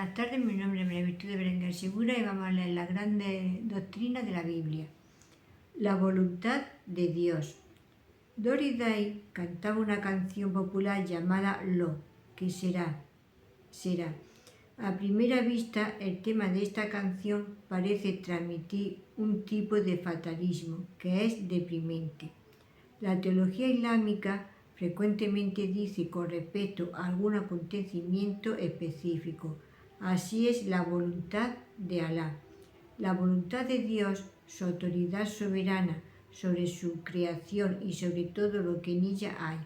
Buenas tardes, mi nombre es María Virtud de Berenguer Segura y vamos a leer la grande doctrina de la Biblia. La voluntad de Dios. Doris Day cantaba una canción popular llamada Lo, que será. A primera vista, el tema de esta canción parece transmitir un tipo de fatalismo que es deprimente. La teología islámica frecuentemente dice con respecto a algún acontecimiento específico: así es la voluntad de Alá. La voluntad de Dios, su autoridad soberana sobre su creación y sobre todo lo que en ella hay,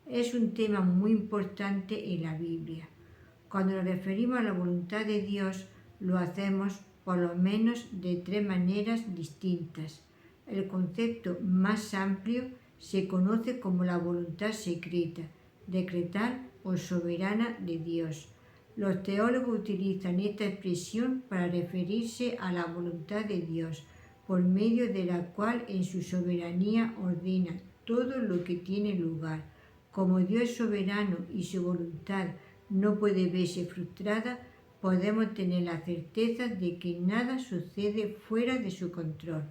es un tema muy importante en la Biblia. Cuando nos referimos a la voluntad de Dios, lo hacemos por lo menos de tres maneras distintas. El concepto más amplio se conoce como la voluntad secreta, decretal o soberana de Dios. Los teólogos utilizan esta expresión para referirse a la voluntad de Dios, por medio de la cual en su soberanía ordena todo lo que tiene lugar. Como Dios es soberano y su voluntad no puede verse frustrada, podemos tener la certeza de que nada sucede fuera de su control.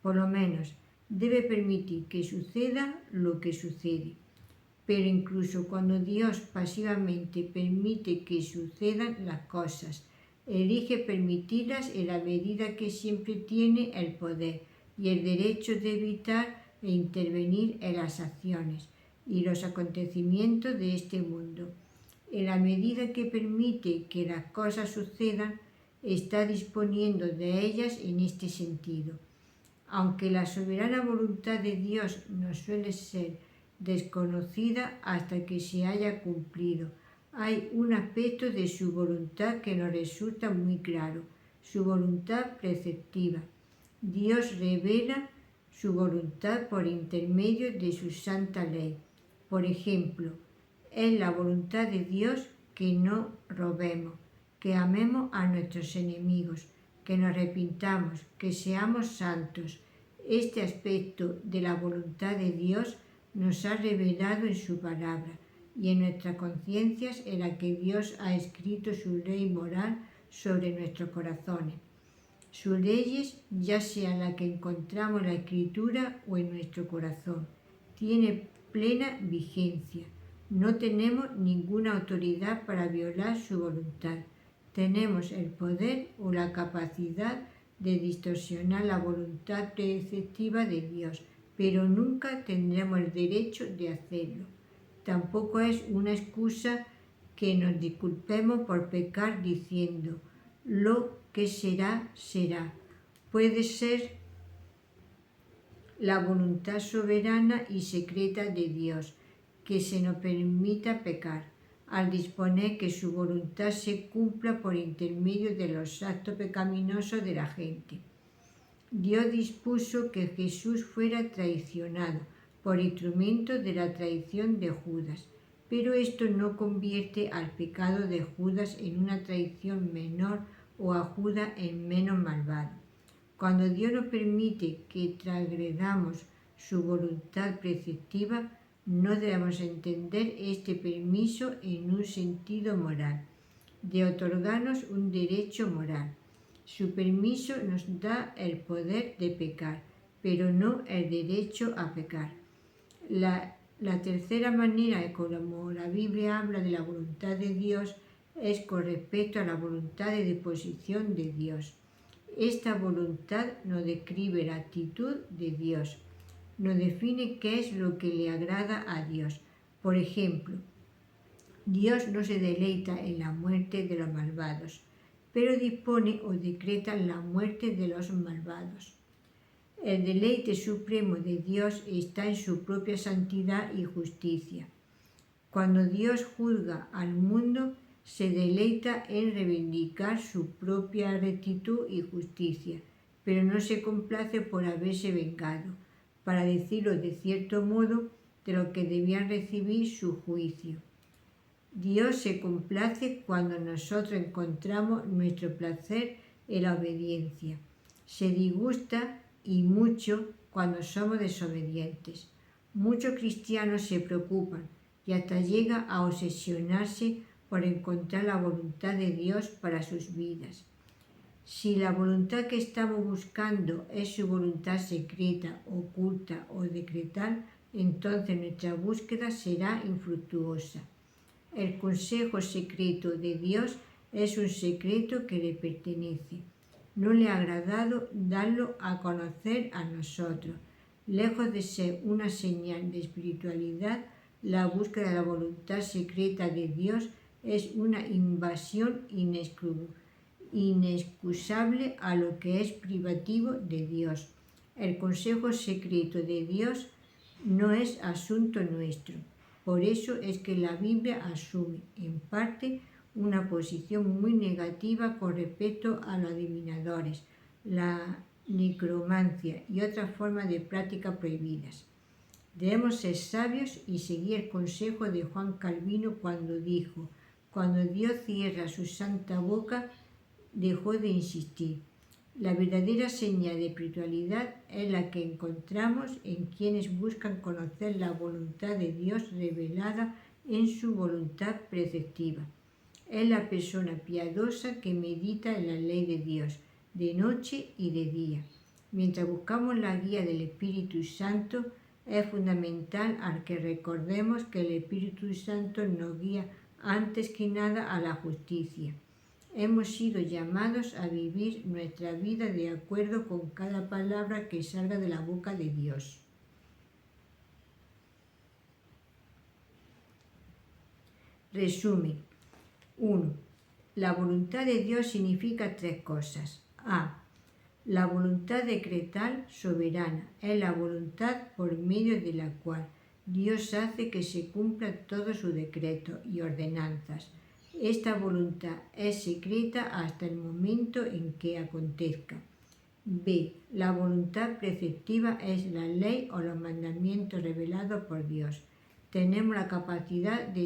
Por lo menos, debe permitir que suceda lo que sucede. Pero incluso cuando Dios pasivamente permite que sucedan las cosas, elige permitirlas en la medida que siempre tiene el poder y el derecho de evitar e intervenir en las acciones y los acontecimientos de este mundo. En la medida que permite que las cosas sucedan, está disponiendo de ellas en este sentido. Aunque la soberana voluntad de Dios no suele ser desconocida hasta que se haya cumplido, hay un aspecto de su voluntad que nos resulta muy claro: su voluntad preceptiva. Dios revela su voluntad por intermedio de su santa ley. Por ejemplo, es la voluntad de Dios que no robemos, que amemos a nuestros enemigos, que nos arrepintamos, que seamos santos. Este aspecto de la voluntad de Dios nos ha revelado en su palabra y en nuestras conciencias, en la que Dios ha escrito su ley moral sobre nuestros corazones. Sus leyes, ya sean las que encontramos en la Escritura o en nuestro corazón, tienen plena vigencia. No tenemos ninguna autoridad para violar su voluntad. Tenemos el poder o la capacidad de distorsionar la voluntad preceptiva de Dios, pero nunca tendremos el derecho de hacerlo. Tampoco es una excusa que nos disculpemos por pecar diciendo: lo que será, será. Puede ser la voluntad soberana y secreta de Dios que se nos permita pecar, al disponer que su voluntad se cumpla por intermedio de los actos pecaminosos de la gente. Dios dispuso que Jesús fuera traicionado por instrumento de la traición de Judas, pero esto no convierte al pecado de Judas en una traición menor o a Judas en menos malvado. Cuando Dios nos permite que transgredamos su voluntad preceptiva, no debemos entender este permiso en un sentido moral, de otorgarnos un derecho moral. Su permiso nos da el poder de pecar, pero no el derecho a pecar. La tercera manera como la Biblia habla de la voluntad de Dios es con respecto a la voluntad de disposición de Dios. Esta voluntad nos describe la actitud de Dios, nos define qué es lo que le agrada a Dios. Por ejemplo, Dios no se deleita en la muerte de los malvados, pero dispone o decreta la muerte de los malvados. El deleite supremo de Dios está en su propia santidad y justicia. Cuando Dios juzga al mundo, se deleita en reivindicar su propia rectitud y justicia, pero no se complace por haberse vengado, para decirlo de cierto modo, de lo que debían recibir su juicio. Dios se complace cuando nosotros encontramos nuestro placer en la obediencia. Se disgusta y mucho cuando somos desobedientes. Muchos cristianos se preocupan y hasta llega a obsesionarse por encontrar la voluntad de Dios para sus vidas. Si la voluntad que estamos buscando es su voluntad secreta, oculta o decretal, entonces nuestra búsqueda será infructuosa. El consejo secreto de Dios es un secreto que le pertenece. No le ha agradado darlo a conocer a nosotros. Lejos de ser una señal de espiritualidad, la búsqueda de la voluntad secreta de Dios es una invasión inexcusable a lo que es privativo de Dios. El consejo secreto de Dios no es asunto nuestro. Por eso es que la Biblia asume, en parte, una posición muy negativa con respecto a los adivinadores, la necromancia y otras formas de práctica prohibidas. Debemos ser sabios y seguir el consejo de Juan Calvino cuando dijo: cuando Dios cierra su santa boca, dejó de insistir. La verdadera señal de espiritualidad es la que encontramos en quienes buscan conocer la voluntad de Dios revelada en su voluntad preceptiva. Es la persona piadosa que medita en la ley de Dios, de noche y de día. Mientras buscamos la guía del Espíritu Santo, es fundamental que recordemos que el Espíritu Santo nos guía antes que nada a la justicia. Hemos sido llamados a vivir nuestra vida de acuerdo con cada palabra que salga de la boca de Dios. Resumen. 1. La voluntad de Dios significa tres cosas. A. La voluntad decretal soberana es la voluntad por medio de la cual Dios hace que se cumplan todos sus decretos y ordenanzas. Esta voluntad es secreta hasta el momento en que acontezca. B. La voluntad preceptiva es la ley o los mandamientos revelados por Dios. Tenemos la capacidad de